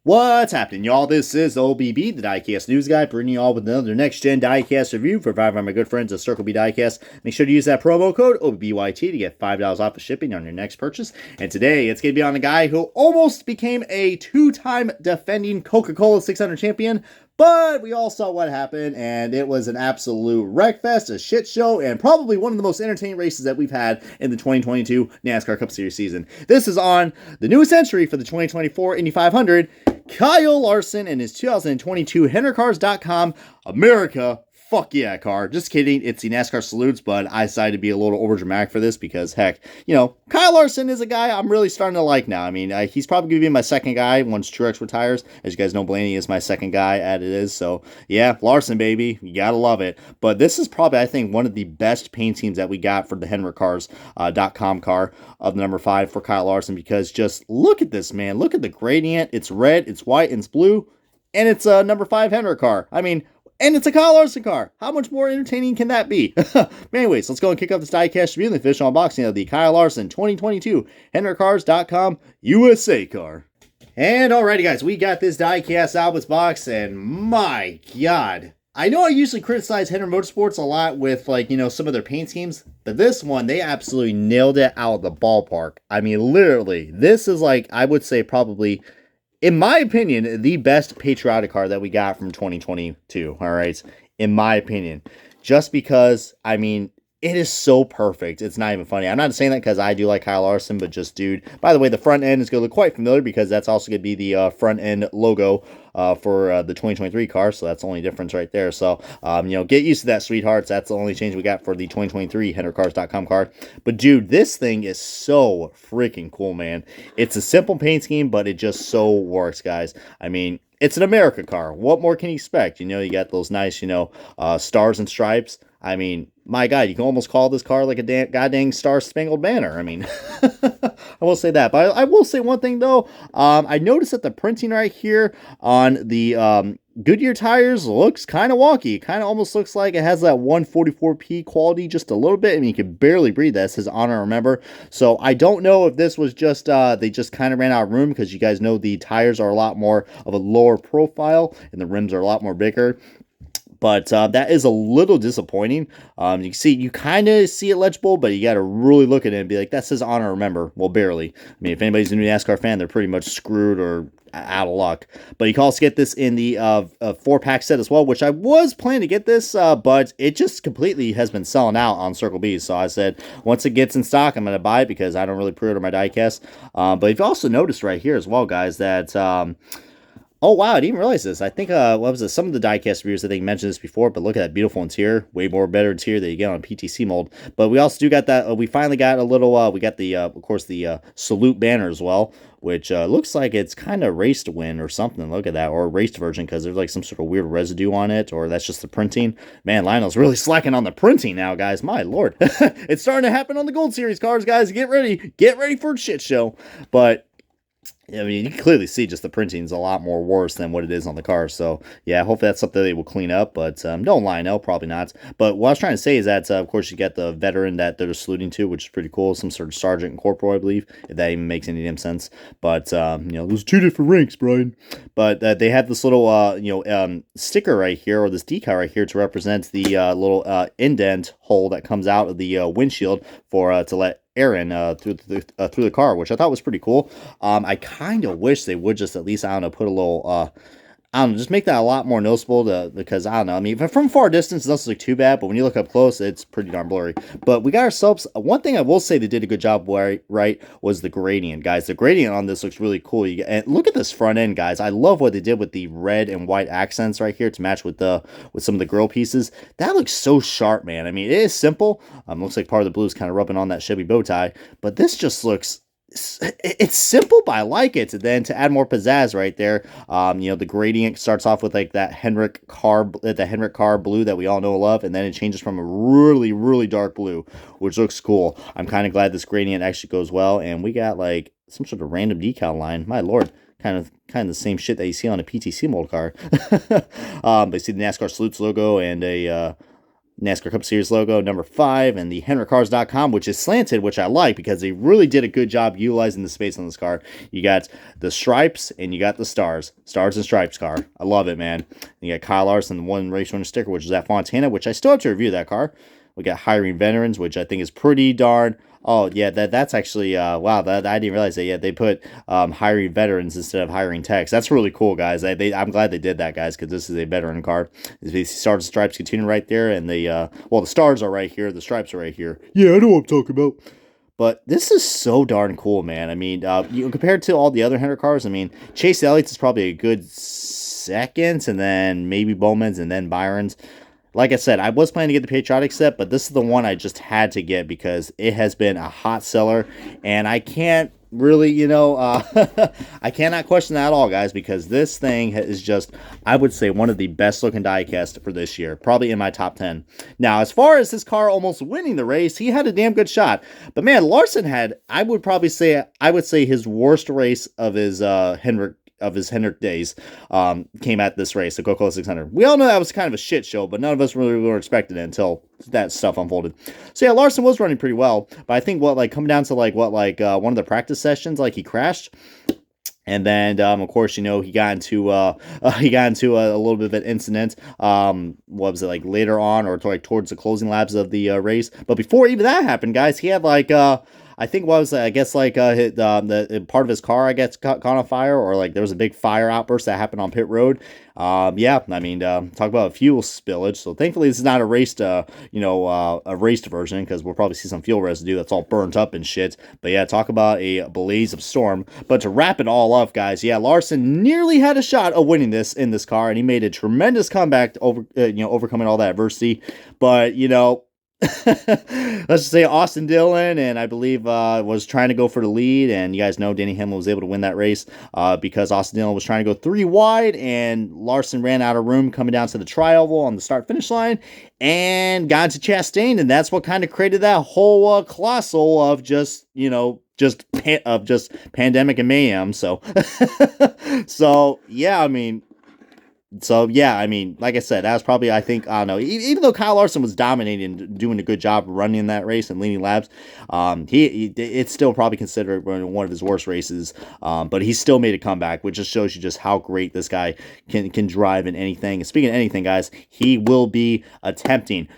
What's happening, y'all? This is OBB, the Diecast News Guy, bringing you all with another next-gen Diecast review provided by my good friends at Circle B Diecast. Make sure to use that promo code OBBYT to get $5 off the shipping on your next purchase. And today, it's going to be on a guy who almost became a two-time defending Coca-Cola 600 champion, but we all saw what happened, and it was an absolute wreckfest, a shit show, and probably one of the most entertaining races that we've had in the 2022 NASCAR Cup Series season. This is on the newest entry for the 2024 Indy 500, Kyle Larson and his 2022 HenryCars.com America Fuck Yeah car. Just kidding, it's the NASCAR Salutes, but I decided to be a little overdramatic for this because, heck, Kyle Larson is a guy I'm really starting to like now. I mean, he's probably going to be my second guy once Truex retires. As you guys know, Blaney is my second guy as it is. So, yeah, Larson, baby. You got to love it. But this is probably, I think, one of the best paint teams that we got for the HenryCars.com car of the number 5 for Kyle Larson because just look at this, man. Look at the gradient. It's red, it's white, and it's blue, and it's a number 5 Henry car. I mean, and it's a Kyle Larson car. How much more entertaining can that be? But anyways, let's go and kick off this diecast review and the official unboxing of the Kyle Larson 2022 HenryCars.com USA car. And alrighty, guys, we got this diecast out of its box, and my God. I know I usually criticize Henry Motorsports a lot with, some of their paint schemes, but this one, they absolutely nailed it out of the ballpark. I mean, literally, this is I would say probably, in my opinion, the best patriotic car that we got from 2022, all right? In my opinion. Just because, I mean, it is so perfect. It's not even funny. I'm not saying that because I do like Kyle Larson, but just, dude. By the way, the front end is going to look quite familiar because that's also going to be the front end logo for the 2023 car. So that's the only difference right there. So, get used to that, sweethearts. That's the only change we got for the 2023 HenryCars.com car. But, dude, this thing is so freaking cool, man. It's a simple paint scheme, but it just so works, guys. I mean, it's an America car. What more can you expect? You got those nice, stars and stripes. I mean, my God, you can almost call this car like a goddamn Star-Spangled Banner. I mean, I will say that. But I will say one thing, though. I noticed that the printing right here on the Goodyear tires looks kind of wonky. Kind of almost looks like it has that 144p quality just a little bit. I mean, you can barely breathe. That says honor, remember. So I don't know if this was just, they just kind of ran out of room because you guys know the tires are a lot more of a lower profile and the rims are a lot more bigger. But that is a little disappointing. You kind of see it legible, but you got to really look at it and be like, that says honor, remember. Well, barely. I mean, if anybody's a new NASCAR fan, they're pretty much screwed or out of luck. But you can also get this in the 4-pack set as well, which I was planning to get this, but it just completely has been selling out on Circle B. So I said, once it gets in stock, I'm going to buy it because I don't really pre-order my diecast. But you've also noticed right here as well, guys, that... oh, wow, I didn't even realize this. I think, some of the diecast reviewers, I think, mentioned this before, but look at that beautiful interior. Way more better interior that you get on a PTC mold. But we also do got that, we finally got a little, we got the, of course, the Salute banner as well, which looks like it's kind of race to win or something. Look at that, or a raced version, because there's some sort of weird residue on it, or that's just the printing. Man, Lionel's really slacking on the printing now, guys. My lord. It's starting to happen on the Gold Series cars, guys. Get ready for a shit show. But I mean, you can clearly see just the printing's a lot more worse than what it is on the car. So, yeah, hopefully that's something they will clean up. But don't lie, no, probably not. But what I was trying to say is that, of course, you got the veteran that they're saluting to, which is pretty cool. Some sort of sergeant and corporal, I believe, if that even makes any damn sense. But, those two different ranks, Brian. But they have this little, sticker right here, or this decal right here to represent the little indent hole that comes out of the windshield for to let air in through the car, which I thought was pretty cool. I kind of wish they would just at least, I don't know, put a little, just make that a lot more noticeable because, I don't know, I mean, from far distance, it doesn't look too bad, but when you look up close, it's pretty darn blurry. But we got ourselves, one thing I will say they did a good job right was the gradient, guys. The gradient on this looks really cool. And look at this front end, guys. I love what they did with the red and white accents right here to match with some of the grill pieces. That looks so sharp, man. I mean, it is simple. Looks like part of the blue is kind of rubbing on that Chevy bow tie, but this just looks... It's simple, but I like it. And then to add more pizzazz right there, the gradient starts off with that Henrik car blue that we all know and love, and then it changes from a really, really dark blue, which looks cool. I'm kind of glad this gradient actually goes well, and we got some sort of random decal line. My lord. Kind of the same shit that you see on a PTC mold car. But you see the NASCAR Salutes logo and a NASCAR Cup Series logo, number 5, and the HenrickCars.com, which is slanted, which I like because they really did a good job utilizing the space on this car. You got the stripes and you got the stars. Stars and stripes car. I love it, man. You got Kyle Larson, the one race winner sticker, which is at Fontana, which I still have to review that car. We got hiring veterans, which I think is pretty darn. Oh yeah, that's actually wow. That I didn't realize that. Yeah, they put hiring veterans instead of hiring techs. That's really cool, guys. I'm glad they did that, guys, because this is a veteran car. The stars and stripes continue right there, and the stars are right here. The stripes are right here. Yeah, I know what I'm talking about. But this is so darn cool, man. I mean, compared to all the other Hendrick cars, I mean, Chase Elliott's is probably a good second, and then maybe Bowman's, and then Byron's. Like I said, I was planning to get the Patriotic set, but this is the one I just had to get because it has been a hot seller, and I can't really, I cannot question that at all, guys, because this thing is just, I would say, one of the best looking diecast for this year, probably in my top 10. Now, as far as this car almost winning the race, he had a damn good shot, but man, Larson had, I would say his worst race of his Hendrick days came at this race, the Coca-Cola 600. We all know that was kind of a shit show, but none of us really were expecting it until that stuff unfolded. So yeah, Larson was running pretty well, but I think coming down to one of the practice sessions, he crashed. And then, of course, he got into a little bit of an incident. What was it, later on, or towards the closing laps of the race? But before even that happened, guys, he had I think the part of his car, I guess, caught on fire, or there was a big fire outburst that happened on pit road. Yeah, I mean, talk about fuel spillage. So thankfully, this is not a raced version, because we'll probably see some fuel residue that's all burnt up and shit. But yeah, talk about a blaze of storm. But to wrap it all up, guys, yeah, Larson nearly had a shot of winning this in this car, and he made a tremendous comeback overcoming all that adversity. But let's just say Austin Dillon, and I believe was trying to go for the lead, and you guys know Denny Hamlin was able to win that race because Austin Dillon was trying to go 3 wide, and Larson ran out of room coming down to the tri-oval on the start-finish line and got into Chastain, and that's what kind of created that whole colossal of just pandemic and mayhem. So yeah, I mean, like I said, that was probably, I don't know, even though Kyle Larson was dominating and doing a good job running that race and leading laps, it's still probably considered one of his worst races, but he still made a comeback, which just shows you just how great this guy can drive in anything. And speaking of anything, guys, he will be attempting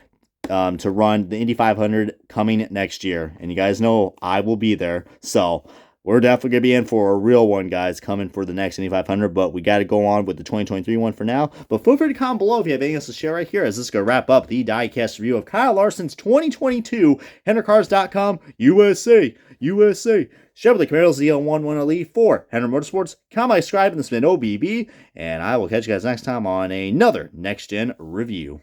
to run the Indy 500 coming next year, and you guys know I will be there, so we're definitely going to be in for a real one, guys, coming for the next Indy 500, but we got to go on with the 2023 one for now. But feel free to comment below if you have anything else to share right here, as this is going to wrap up the diecast review of Kyle Larson's 2022 HenrickCars.com USA. Chevrolet Camaro ZL11 Elite for Henry Motorsports. Comment, subscribe, and this has been OBB, and I will catch you guys next time on another Next Gen review.